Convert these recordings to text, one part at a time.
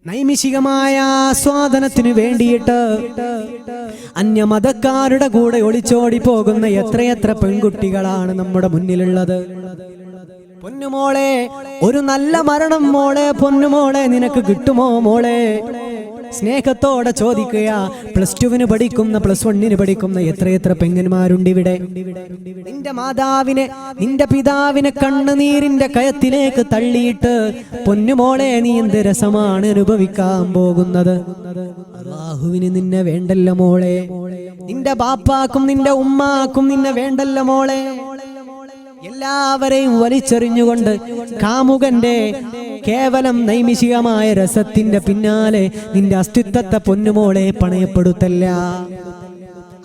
നൈമിഷികമായ ആസ്വാദനത്തിനു വേണ്ടിയിട്ട് അന്യമതക്കാരുടെ കൂടെ ഒളിച്ചോടി പോകുന്ന എത്രയെത്ര പെൺകുട്ടികളാണ് നമ്മുടെ മുന്നിലുള്ളത്. പൊന്നുമോളെ, ഒരു നല്ല മരണം മോളെ, പൊന്നുമോളെ നിനക്ക് കിട്ടുമോ മോളെ? സ്നേഹത്തോടെ ചോദിക്കുക. +2 പഠിക്കുന്ന, +1 പഠിക്കുന്ന എത്രയെത്ര പെങ്ങന്മാരുണ്ട് ഇവിടെ. നിന്റെ മാതാവിനെ, നിന്റെ പിതാവിനെ കണ്ണുനീരിന്റെ കയത്തിലേക്ക് തള്ളിയിട്ട് പൊന്നുമോളെ നീ എന്ത് രസമാണ് അനുഭവിക്കാൻ പോകുന്നത്. അല്ലാഹുവിന് നിന്നെ വേണ്ടല്ല മോളെ. നിന്റെ ബാപ്പാക്കും നിന്റെ ഉമ്മാക്കും നിന്നെ വേണ്ടല്ല മോളെ. എല്ലാവരെയും വലിച്ചെറിഞ്ഞുകൊണ്ട് കാമുകന്റെ കേവലം നൈമിഷികമായ രസത്തിന്റെ പിന്നാലെ നിന്റെ അസ്തിത്വത്തെ പൊന്നുമോളെ പണയപ്പെടുത്തല്ല.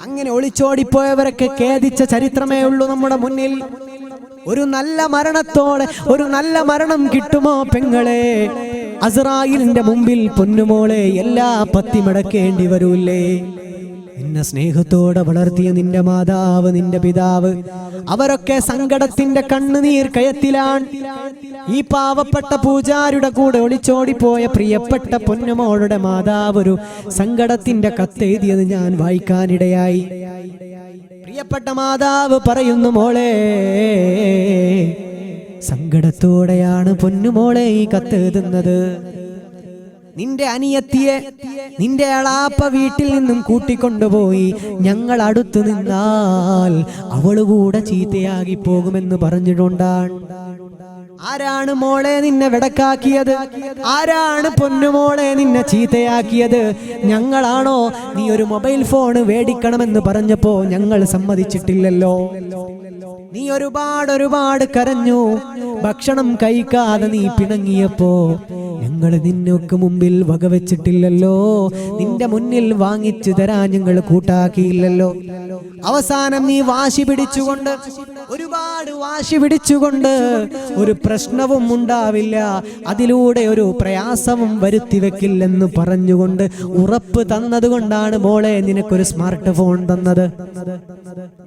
അങ്ങനെ ഒളിച്ചോടിപ്പോയവരൊക്കെ ഖേദിച്ച ചരിത്രമേ ഉള്ളൂ നമ്മുടെ മുന്നിൽ. ഒരു നല്ല മരണത്തോടെ ഒരു നല്ല മരണം കിട്ടുമോ പെങ്ങളെ? അസ്റായിലിന്റെ മുമ്പിൽ പൊന്നുമോളെ എല്ലാ പത്തി മടക്കേണ്ടി വരൂല്ലേ? നിന്നെ സ്നേഹത്തോടെ വളർത്തിയ നിന്റെ മാതാവ്, നിന്റെ പിതാവ്, അവരൊക്കെ സങ്കടത്തിന്റെ കണ്ണുനീർ കയത്തിലാണ്. ഈ പാവപ്പെട്ട പൂജാരിയുടെ കൂടെ ഒളിച്ചോടിപ്പോയ പ്രിയപ്പെട്ട പൊന്നുമോളുടെ മാതാവ് ഒരു സങ്കടത്തിന്റെ കത്തെഴുതിയത് ഞാൻ വായിക്കാനിടയായി. പ്രിയപ്പെട്ട മാതാവ് പറയുന്നു, മോളെ, സങ്കടത്തോടെയാണ് പൊന്നുമോളെ ഈ കത്തെഴുതുന്നത്. നിന്റെ അനിയത്തിയെ നിന്റെ അളാപ്പ വീട്ടിൽ നിന്നും കൂട്ടിക്കൊണ്ടുപോയി ഞങ്ങൾ അടുത്തു നിന്നാൽ അവള് കൂടെ ചീത്തയാകി പോകുമെന്ന് പറഞ്ഞിട്ടുണ്ടാണ്. ആരാണ് മോളെ നിന്നെ വെടക്കാക്കിയത്? ആരാണ് പൊന്നുമോളെ നിന്നെ ചീത്തയാക്കിയത്? ഞങ്ങളാണോ? നീ ഒരു മൊബൈൽ ഫോൺ മേടിക്കണമെന്ന് പറഞ്ഞപ്പോ ഞങ്ങൾ സമ്മതിച്ചിട്ടില്ലല്ലോ. നീ ഒരുപാട് കരഞ്ഞു. ഭക്ഷണം കഴിക്കാതെ നീ പിണങ്ങിയപ്പോ ഞങ്ങൾ നിന്നൊക്കെ മുമ്പിൽ വകവെച്ചിട്ടില്ലല്ലോ. നിന്റെ മുന്നിൽ വാങ്ങിച്ചു തരാൻ ഞങ്ങൾ കൂട്ടാക്കിയില്ലല്ലോ. അവസാനം നീ വാശി പിടിച്ചുകൊണ്ട്, ഒരുപാട് വാശി പിടിച്ചുകൊണ്ട് ഒരു പ്രശ്നവും ഉണ്ടാവില്ല, അതിലൂടെ ഒരു പ്രയാസവും വരുത്തി വെക്കില്ലെന്ന് പറഞ്ഞുകൊണ്ട് ഉറപ്പ് തന്നതുകൊണ്ടാണ് മോളെ നിനക്കൊരു സ്മാർട്ട് ഫോൺ തന്നത്.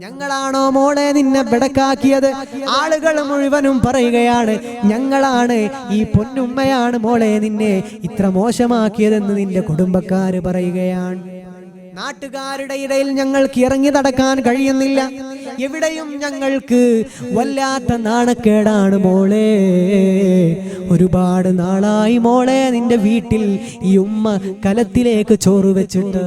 ഞങ്ങളാണോ മോളെ നിന്നെ ബെടക്കാക്കിയത്? ആളുകൾ മുഴുവനും പറയുകയാണ് ഞങ്ങളാണ്, ഈ പൊന്നുമ്മയാണ് മോളെ നിന്നെ ഇത്ര മോശമാക്കിയതെന്ന് നിന്റെ കുടുംബക്കാര് പറയുകയാണ്. നാട്ടുകാരുടെ ഇടയിൽ ഞങ്ങൾക്ക് ഇറങ്ങി നടക്കാൻ കഴിയുന്നില്ല. എവിടെയും ഞങ്ങൾക്ക് വല്ലാത്ത നാണക്കേടാണ് മോളെ. ഒരുപാട് നാളായി മോളെ നിന്റെ വീട്ടിൽ ഈ ഉമ്മ കലത്തിലേക്ക് ചോറ് വെച്ചിട്ട്,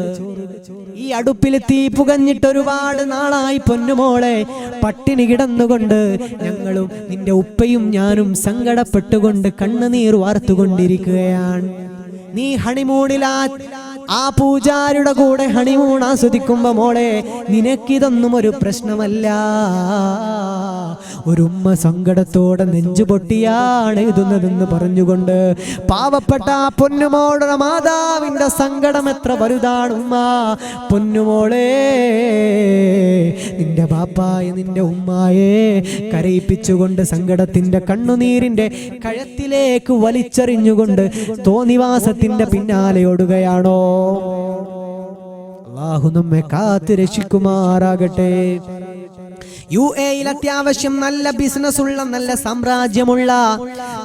ഈ അടുപ്പിൽ തീ പുകഞ്ഞിട്ട് ഒരുപാട് നാളായി പൊന്നുമോളെ പട്ടിണി കിടന്നുകൊണ്ട് ഞങ്ങളും നിന്റെ ഉപ്പയും ഞാനും സങ്കടപ്പെട്ടുകൊണ്ട് കണ്ണുനീർ വാർത്തുകൊണ്ടിരിക്കുകയാണ്. നീ ഹണിമൂണിലാ ആ പൂജാരിയുടെ കൂടെ ഹണിമൂൺ ആസ്വദിക്കുമ്പോ മോളെ നിനക്കിതൊന്നും ഒരു പ്രശ്നമല്ല. ഒരു ഉമ്മ സങ്കടത്തോടെ നെഞ്ചുപൊട്ടിയാണ് എഴുതുന്നതെന്ന് പറഞ്ഞുകൊണ്ട് പാവപ്പെട്ട ആ പൊന്നുമോളുടെ മാതാവിന്റെ സങ്കടം എത്ര വലുതാണ് ഉമ്മ. പൊന്നുമോളെ, നിന്റെ ബാപ്പായെ നിന്റെ ഉമ്മായെ കരയിപ്പിച്ചുകൊണ്ട് സങ്കടത്തിന്റെ കണ്ണുനീരിന്റെ കഴത്തിലേക്ക് വലിച്ചെറിഞ്ഞുകൊണ്ട് തോന്നിവാസത്തിന്റെ പിന്നാലെ ഓടുകയാണോ? അല്ലാഹു നമ്മെ കാത്ത് രക്ഷിക്കുമാറാകട്ടെ. UAE അത്യാവശ്യം നല്ല ബിസിനസ് ഉള്ള, നല്ല സാമ്രാജ്യമുള്ള,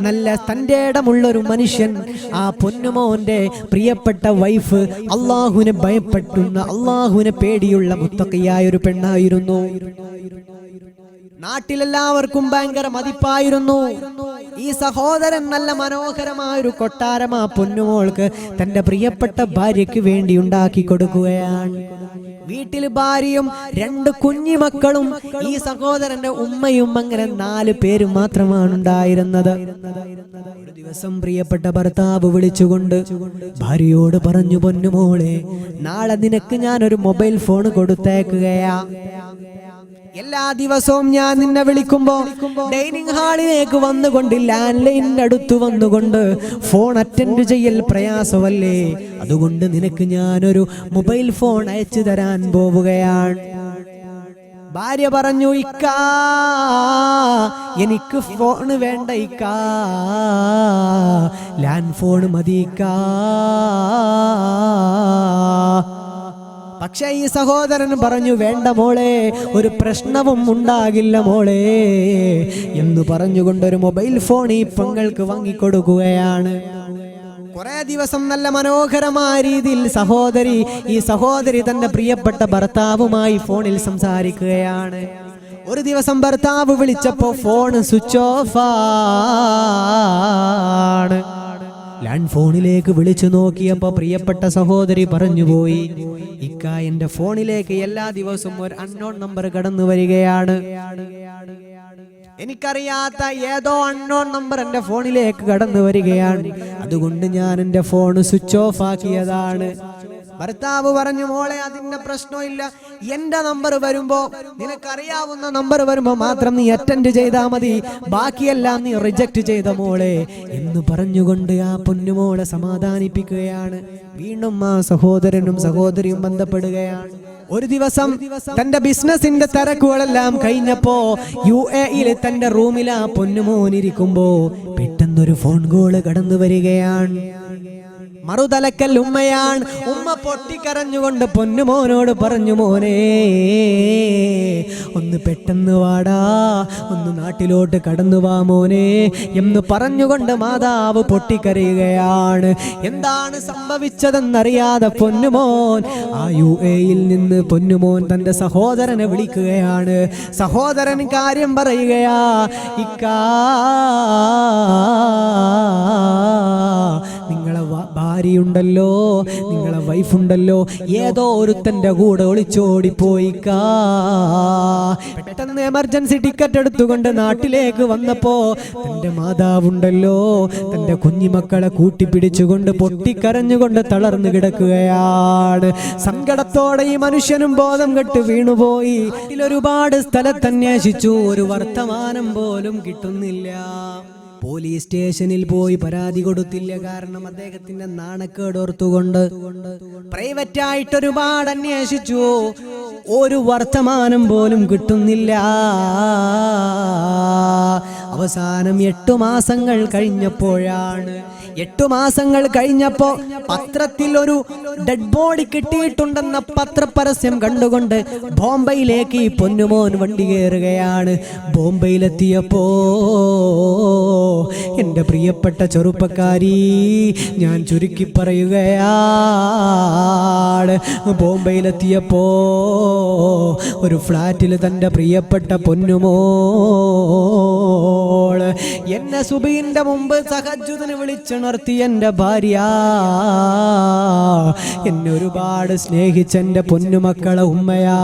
നല്ല തന്റെ ഇടമുള്ള ഒരു മനുഷ്യൻ, ആ പൊന്നുമോന്റെ പ്രിയപ്പെട്ട വൈഫ് അള്ളാഹുവിനെ ഭയപ്പെട്ടുന്ന, അള്ളാഹുവിനെ പേടിയുള്ള മുത്തഖിയായ ഒരു പെണ്ണായിരുന്നു. നാട്ടിലെല്ലാവർക്കും ഭയങ്കര മതിപ്പായിരുന്നു. ഈ സഹോദരൻ നല്ല മനോഹരമായ ഒരു കൊട്ടാരം ആ പൊന്നുമോൾക്ക് തന്റെ പ്രിയപ്പെട്ട ഭാര്യയ്ക്ക് വേണ്ടി ഉണ്ടാക്കി കൊടുക്കുകയാണ്. വീട്ടിൽ ഭാര്യയും 2 കുഞ്ഞുമക്കളും ഈ സഹോദരന്റെ ഉമ്മയും, അങ്ങനെ 4 പേര് മാത്രമാണ് ഉണ്ടായിരുന്നത്. ഒരു ദിവസം പ്രിയപ്പെട്ട ഭർത്താവ് വിളിച്ചുകൊണ്ട് ഭാര്യയോട് പറഞ്ഞു, പൊന്നുമോളെ, നാളെ നിനക്ക് ഞാനൊരു മൊബൈൽ ഫോൺ കൊടുത്തേക്കുകയാ. എല്ലാ ദിവസവും ഞാൻ നിന്നെ വിളിക്കുമ്പോ ഡൈനിങ് ഹാളിലേക്ക് വന്നുകൊണ്ട്, ലാൻഡ് ലൈനിന്റെ അടുത്ത് വന്നുകൊണ്ട് ഫോൺ അറ്റൻഡ് ചെയ്യൽ പ്രയാസമല്ലേ, അതുകൊണ്ട് നിനക്ക് ഞാനൊരു മൊബൈൽ ഫോൺ അയച്ചു തരാൻ പോവുകയാണ്. ഭാര്യ പറഞ്ഞു, ഇക്കാ എനിക്ക് ഫോൺ വേണ്ട ഇക്കാ, ലാൻഡ് ഫോൺ മതി ഇക്കാ. പക്ഷേ ഈ സഹോദരൻ പറഞ്ഞു, വേണ്ട മോളെ, ഒരു പ്രശ്നവും ഉണ്ടാകില്ല മോളെ എന്ന് പറഞ്ഞുകൊണ്ട് ഒരു മൊബൈൽ ഫോൺ ഈ പെങ്ങൾക്ക് വാങ്ങിക്കൊടുക്കുകയാണ്. കുറെ ദിവസം നല്ല മനോഹരമായ രീതിയിൽ ഈ സഹോദരി തന്റെ പ്രിയപ്പെട്ട ഭർത്താവുമായി ഫോണിൽ സംസാരിക്കുകയാണ്. ഒരു ദിവസം ഭർത്താവ് വിളിച്ചപ്പോ ഫോൺ സ്വിച്ച് ഓഫ് ആണ്. ലാൻഡ് ഫോണിലേക്ക് വിളിച്ചു നോക്കിയപ്പോ പ്രിയപ്പെട്ട സഹോദരി പറഞ്ഞുപോയി, ഇക്ക എന്റെ ഫോണിലേക്ക് എല്ലാ ദിവസവും ഒരു അൺനോൺ നമ്പർ കടന്നു വരികയാണ്. എനിക്കറിയാത്ത ഏതോ അൺനോൺ നമ്പർ എന്റെ ഫോണിലേക്ക് കടന്നു വരികയാണ്. അതുകൊണ്ട് ഞാൻ എന്റെ ഫോൺ സ്വിച്ച് ഓഫ് ആക്കിയതാണ്. ഭർത്താവ് പറഞ്ഞു, മോളെ അതിന്റെ പ്രശ്നമില്ല, എന്റെ നമ്പർ വരുമ്പോ, നിനക്കറിയാവുന്ന നമ്പർ വരുമ്പോ മാത്രം നീ അറ്റൻഡ് ചെയ്താൽ മതി, ബാക്കിയെല്ലാം നീ റിജക്ട് ചെയ്ത മോളെ എന്ന് പറഞ്ഞുകൊണ്ട് ആ പൊന്നുമോളെ സമാധാനിപ്പിക്കുകയാണ്. വീണ്ടും ആ സഹോദരനും സഹോദരിയും ബന്ധപ്പെടുകയാണ്. ഒരു ദിവസം തന്റെ ബിസിനസിന്റെ തിരക്കുകളെല്ലാം കഴിഞ്ഞപ്പോ UAE തന്റെ റൂമിൽ ആ പൊന്നുമോനിരിക്കുമ്പോ പെട്ടെന്നൊരു ഫോൺ കോള് കടന്നു വരികയാണ്. മറുതലക്കൽ ഉമ്മയാണ്. ഉമ്മ പൊട്ടിക്കരഞ്ഞുകൊണ്ട് പൊന്നുമോനോട് പറഞ്ഞു, മോനെ ഒന്ന് പെട്ടെന്ന് വാടാ, ഒന്ന് നാട്ടിലോട്ട് കടന്നു വാ മോനെ എന്ന് പറഞ്ഞുകൊണ്ട് മാതാവ് പൊട്ടിക്കരയുകയാണ്. എന്താണ് സംഭവിച്ചതെന്നറിയാതെ പൊന്നുമോൻ ആ UAE നിന്ന് പൊന്നുമോൻ തന്റെ സഹോദരനെ വിളിക്കുകയാണ്. സഹോദരൻ കാര്യം പറയുകയാ, ഇക്കാ നിങ്ങളെ ഭാര്യയുണ്ടല്ലോ, നിങ്ങളെ വൈഫുണ്ടല്ലോ, ഏതോ ഒരുത്തന്റെ കൂടെ ഒളിച്ചോടിപ്പോയിക്കാ. പെട്ടെന്ന് എമർജൻസി ടിക്കറ്റ് എടുത്തുകൊണ്ട് നാട്ടിലേക്ക് വന്നപ്പോ തന്റെ മാതാവുണ്ടല്ലോ തന്റെ കുഞ്ഞിമക്കളെ കൂട്ടിപ്പിടിച്ചുകൊണ്ട് പൊട്ടിക്കരഞ്ഞുകൊണ്ട് തളർന്നു കിടക്കുകയാണ്. സങ്കടത്തോടെ ഈ മനുഷ്യനും ബോധം കെട്ട് വീണുപോയി. ഇതിലൊരുപാട് സ്ഥലത്ത് അന്വേഷിച്ചു, ഒരു വർത്തമാനം പോലും കിട്ടുന്നില്ല. പോലീസ് സ്റ്റേഷനിൽ പോയി പരാതി കൊടുത്തില്ല. കാരണം അദ്ദേഹത്തിന്റെ നാണക്കേട് ഓർത്തുകൊണ്ട് പ്രൈവറ്റ് ആയിട്ട് ഒരുപാട് അന്വേഷിച്ചു, ഒരു വർത്തമാനം പോലും കിട്ടുന്നില്ല. അവസാനം 8 മാസങ്ങൾ കഴിഞ്ഞപ്പോഴാണ് 8 മാസങ്ങൾ കഴിഞ്ഞപ്പോ പത്രത്തിൽ ഒരു ഡെഡ് ബോഡി കിട്ടിയിട്ടുണ്ടെന്ന പത്രപരസ്യം കണ്ടുകൊണ്ട് ബോംബെയിലേക്ക് ഈ പൊന്നുമോൻ വണ്ടി കയറുകയാണ്. ബോംബെയിലെത്തിയപ്പോ എൻ്റെ പ്രിയപ്പെട്ട ചെറുപ്പക്കാരി, ഞാൻ ചുരുക്കി പറയുകയാണ്, ബോംബെയിലെത്തിയപ്പോ ഒരു ഫ്ലാറ്റിൽ തൻ്റെ പ്രിയപ്പെട്ട പൊന്നുമോള് എന്നെ സുബീന്റെ മുമ്പ് തഹജ്ജുദിന് വിളിച്ചുണർത്തി എൻ്റെ ഭാര്യ, എന്നെ ഒരുപാട് സ്നേഹിച്ച എൻ്റെ പൊന്നുമക്കളെ ഉമ്മയാ,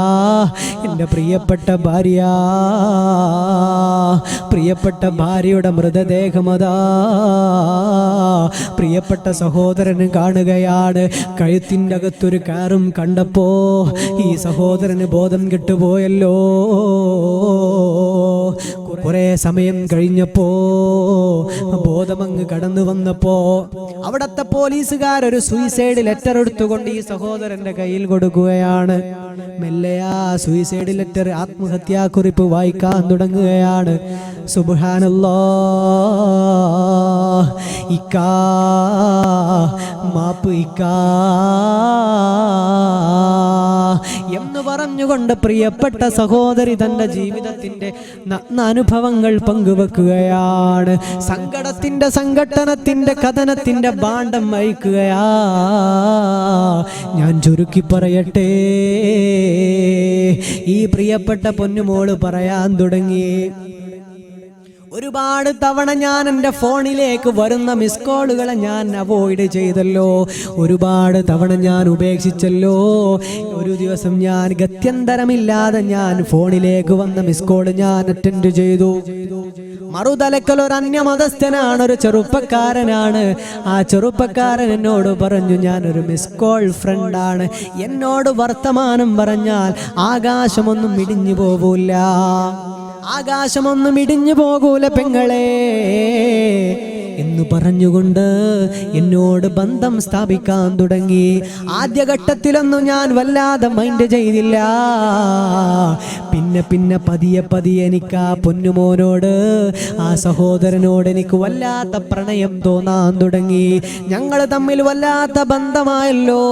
എൻ്റെ പ്രിയപ്പെട്ട ഭാര്യ, പ്രിയപ്പെട്ട ഭാര്യയുടെ മൃതദേഹമതാ പ്രിയപ്പെട്ട സഹോദരന് കാണുകയാണ്. കഴുത്തിൻ്റെ അകത്തൊരു കാറും കണ്ടപ്പോ ഈ സഹോദരന് ബോധം കെട്ടുപോയല്ലോ. കുറെ സമയം കഴിഞ്ഞപ്പോ ബോധമങ്ങ് കടന്നു വന്നപ്പോ അവിടത്തെ പോലീസുകാരൊരു സൂയിസൈഡ് ലെറ്റർ എടുത്തുകൊണ്ട് ഈ സഹോദരന്റെ കയ്യിൽ കൊടുക്കുകയാണ്. മെല്ലെ ആ സൂയിസൈഡ് ലെറ്റർ, ആത്മഹത്യാക്കുറിപ്പ് വായിക്കാൻ തുടങ്ങുകയാണ്. സുബ്ഹാനല്ലാഹ്, ഇക്കാ മാപ്പ് ഇക്കാ എന്ന് പറഞ്ഞുകൊണ്ട് പ്രിയപ്പെട്ട സഹോദരി തന്റെ ജീവിതത്തിന്റെ അനുഭവങ്ങൾ പങ്കുവെക്കുകയാണ്. സങ്കടത്തിന്റെ, സംഘട്ടനത്തിന്റെ, കഥനത്തിന്റെ ഭാണ്ഡം വഹിക്കുകയാ. ഞാൻ ചുരുക്കി പറയട്ടെ, ഈ പ്രിയപ്പെട്ട പൊന്നുമോള് പറയാൻ തുടങ്ങി, ഒരുപാട് തവണ ഞാൻ എൻ്റെ ഫോണിലേക്ക് വരുന്ന മിസ് കോളുകളെ ഞാൻ അവോയ്ഡ് ചെയ്തല്ലോ, ഒരുപാട് തവണ ഞാൻ ഉപേക്ഷിച്ചല്ലോ. ഒരു ദിവസം ഞാൻ ഗത്യന്തരമില്ലാതെ ഞാൻ ഫോണിലേക്ക് വന്ന മിസ് കോള് ഞാൻ അറ്റൻഡ് ചെയ്തു. മറുതലക്കൽ ഒരു അന്യമതസ്ഥനാണ്, ഒരു ചെറുപ്പക്കാരനാണ്. ആ ചെറുപ്പക്കാരൻ എന്നോട് പറഞ്ഞു, ഞാനൊരു മിസ് കോൾ ഫ്രണ്ടാണ്, എന്നോട് വർത്തമാനം പറഞ്ഞാൽ ആകാശമൊന്നും ഇടിഞ്ഞു പോകൂല, ആകാശമൊന്നും ഇടിഞ്ഞു പോകൂല പെങ്ങളെ എന്ന് പറഞ്ഞുകൊണ്ട് എന്നോട് ബന്ധം സ്ഥാപിക്കാൻ തുടങ്ങി. ആദ്യഘട്ടത്തിലൊന്നും ഞാൻ വല്ലാതെ മൈൻഡ് ചെയ്തില്ല. പിന്നെ പതിയെ എനിക്ക് ആ പൊന്നുമോനോട്, ആ സഹോദരനോട് എനിക്ക് വല്ലാത്ത പ്രണയം തോന്നാൻ തുടങ്ങി. ഞങ്ങൾ തമ്മിൽ വല്ലാത്ത ബന്ധമായല്ലോ.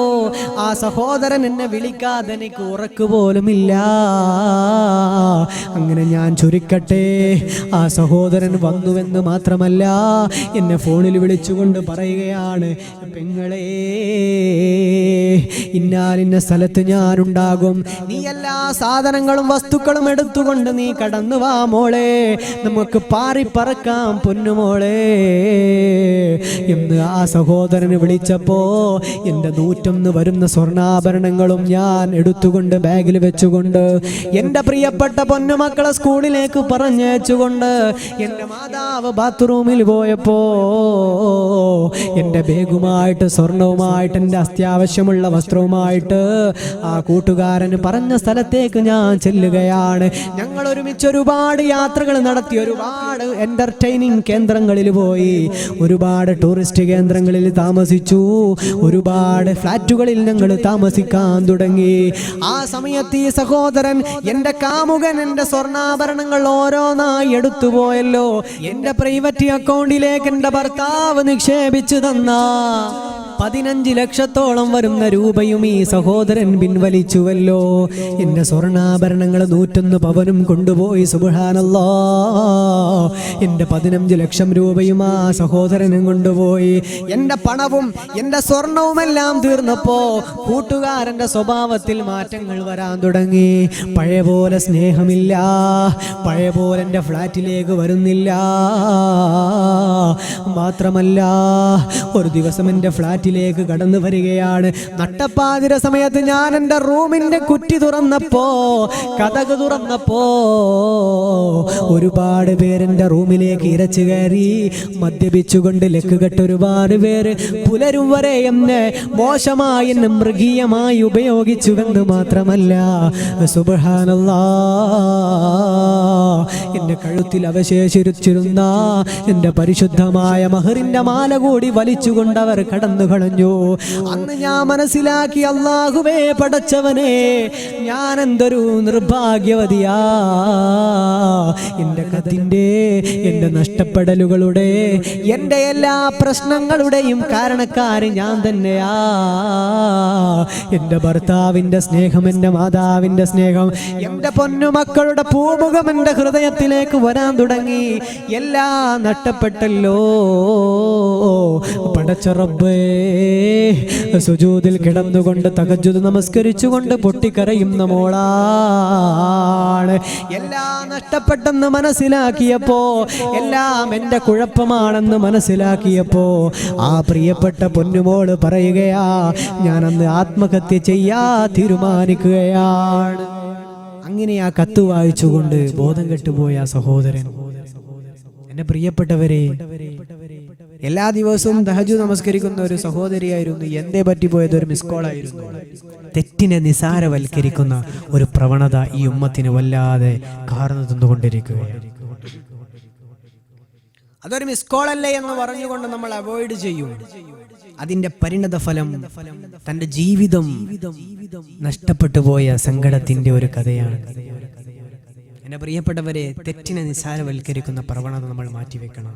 ആ സഹോദരൻ എന്നെ വിളിക്കാതെ എനിക്ക് ഉറക്ക് പോലുമില്ല. അങ്ങനെ ഞാൻ ചുരുക്കട്ടെ, ആ സഹോദരൻ വന്നുവെന്ന് മാത്രമല്ല എന്നെ ഫോണിൽ വിളിച്ചുകൊണ്ട് പറയുകയാണ്, പെങ്ങളെ ഇന്നാലിന്ന സ്ഥലത്ത് ഞാനുണ്ടാകും, നീ എല്ലാ സാധനങ്ങളും വസ്തുക്കളും എടുത്തുകൊണ്ട് നീ കടന്നു വാ മോളെ, നമുക്ക് പാറിപ്പറക്കാം പൊന്നുമോളെ എന്ന് ആ സഹോദരന് വിളിച്ചപ്പോ എൻ്റെ 101 വരുന്ന സ്വർണ്ണാഭരണങ്ങളും ഞാൻ എടുത്തുകൊണ്ട് ബാഗിൽ വെച്ചുകൊണ്ട് എൻ്റെ പ്രിയപ്പെട്ട പൊന്നുമക്കളെ സ്കൂളിലേക്ക് പറഞ്ഞയച്ചുകൊണ്ട് എൻ്റെ മാതാവ് ബാത്റൂമിൽ പോയപ്പോ എൻ്റെ ബാഗുമായിട്ട് സ്വർണവുമായിട്ട് എൻ്റെ അത്യാവശ്യമുള്ള വസ്ത്രവുമായിട്ട് ആ കൂട്ടുകാരന് പറഞ്ഞ സ്ഥലത്തേക്ക് ഞാൻ ചെല്ലുകയാണ്. ഞങ്ങൾ ഒരുമിച്ച് ഒരുപാട് യാത്രകൾ നടത്തി, ഒരുപാട് എന്റർടൈനിങ് കേന്ദ്രങ്ങളിൽ പോയി, ഒരുപാട് ടൂറിസ്റ്റ് കേന്ദ്രങ്ങളിൽ താമസിച്ചു, ഒരുപാട് ഫ്ലാറ്റുകളിൽ ഞങ്ങൾ താമസിക്കാൻ തുടങ്ങി. ആ സമയത്ത് ഈ സഹോദരൻ, എൻ്റെ കാമുകൻ എൻ്റെ സ്വർണ്ണാഭരണങ്ങൾ ഓരോന്നായി എടുത്തുപോയല്ലോ. എൻ്റെ പ്രൈവറ്റ് അക്കൗണ്ടിലേക്ക് എൻ്റെ ഭർത്താവ് നിക്ഷേപിച്ചു തന്ന 15 ലക്ഷത്തോളം വരുന്ന രൂപയും ഈ സഹോദരൻ പിൻവലിച്ചുവല്ലോ. എൻ്റെ സ്വർണ്ണാഭരണങ്ങൾ 101 പവനും കൊണ്ടുപോയി. സുബ്ഹാനല്ലാഹ്, എൻ്റെ 15 ലക്ഷം രൂപയും ആ സഹോദരനും കൊണ്ടുപോയി. എൻ്റെ പണവും എൻ്റെ സ്വർണവുമെല്ലാം തീർന്നപ്പോ കൂട്ടുകാരൻ്റെ സ്വഭാവത്തിൽ മാറ്റങ്ങൾ വരാൻ തുടങ്ങി. പഴയ പോലെ സ്നേഹമില്ല, പഴയ പോലെ എൻ്റെ ഫ്ലാറ്റിലേക്ക് വരുന്നില്ല. മാത്രമല്ല ഒരു ദിവസം എൻ്റെ ഫ്ലാറ്റിലേക്ക് കടന്നു വരികയാണ്. നട്ടപ്പാതിര സമയത്ത് ഞാൻ എൻ്റെ റൂമിൻ്റെ കുറ്റി തുറന്നപ്പോ, കതക് തുറന്നപ്പോ ഒരുപാട് പേരെൻ്റെ റൂമിലേക്ക് ഇരച്ചു കയറി മദ്യപിച്ചുകൊണ്ട് ലക്കുകെട്ട് ഒരുപാട് പേര് പുലരും വരെ എന്നെ മോശമായി, എന്നെ മൃഗീയമായി ഉപയോഗിച്ചുവെന്ന് മാത്രമല്ല, സുബ്ഹാനല്ലാഹ്, എൻ്റെ കഴുത്തിൽ അവശേഷിച്ചിരുന്ന എൻ്റെ പരിശുദ്ധമായ മഹറിൻ്റെ മാല കൂടി വലിച്ചുകൊണ്ടവർ കടന്നു കളഞ്ഞു. അന്ന് ഞാൻ മനസ്സിലാക്കി, അല്ലാഹുവേ പടച്ചവനെ, ഞാൻ എന്തൊരു നിർഭാഗ്യവതിയാ. എൻ്റെ കത്തിൻ്റെ, എൻ്റെ നഷ്ടപ്പെടലുകളുടെ, എൻ്റെ എല്ലാ പ്രശ്നങ്ങളുടെയും കാരണക്കാരൻ ഞാൻ തന്നെയാ. എൻ്റെ ഭർത്താവിൻ്റെ സ്നേഹം, എൻ്റെ മാതാവിൻ്റെ സ്നേഹം, എൻ്റെ പൊന്നുമക്കളുടെ പൂമുഖം എൻ്റെ ഹൃദയത്തിലേക്ക് വരാൻ തുടങ്ങി. എല്ലാം നഷ്ടപ്പെട്ടല്ലോ പടച്ച റബ്ബേ. സുജൂദിൽ കിടന്നുകൊണ്ട് തഹജ്ജുദ് നമസ്കരിച്ചുകൊണ്ട് പൊട്ടിക്കരയുന്ന മോളാണ്. എല്ലാം നഷ്ടപ്പെട്ടെന്ന് മനസ്സിലാക്കിയപ്പോ, എല്ലാം എൻ്റെ കുഴപ്പമാണെന്ന് മനസ്സിലാക്കിയപ്പോ ആ പ്രിയപ്പെട്ട പൊന്നുമോള് പറയുകയാ, ഞാനന്ന് ആത്മഹത്യ ചെയ്യാ തീരുമാനിക്കുകയാണ്. അങ്ങനെ ആ കത്ത് വായിച്ചുകൊണ്ട് ബോധം കെട്ടുപോയ ആ സഹോദരൻ. എൻ്റെ പ്രിയപ്പെട്ടവരെ, എല്ലാ ദിവസവും തഹജ്ജുദ് നമസ്കരിക്കുന്ന ഒരു സഹോദരിയായിരുന്നു. എന്തേ പറ്റിപ്പോയത്? ഒരു മിസ് കോളായിരുന്നു. തെറ്റിനെ നിസാരവൽക്കരിക്കുന്ന ഒരു പ്രവണത ഈ ഉമ്മത്തിന് വല്ലാതെ കാർന്നു തിന്നുകൊണ്ടിരിക്കുകയാണ്. അതൊരു മിസ് കോൾ അല്ലേ എന്ന് പറഞ്ഞുകൊണ്ട് നമ്മൾ അവോയ്ഡ് ചെയ്യും. അതിന്റെ പരിണത ഫലം തന്റെ ജീവിതം നഷ്ടപ്പെട്ടു പോയ സങ്കടത്തിന്റെ ഒരു കഥയാണ്. എന്റെ പ്രിയപ്പെട്ടവരെ, തെറ്റിനെ നിസാരവൽക്കരിക്കുന്ന പ്രവണത നമ്മൾ മാറ്റിവെക്കണം.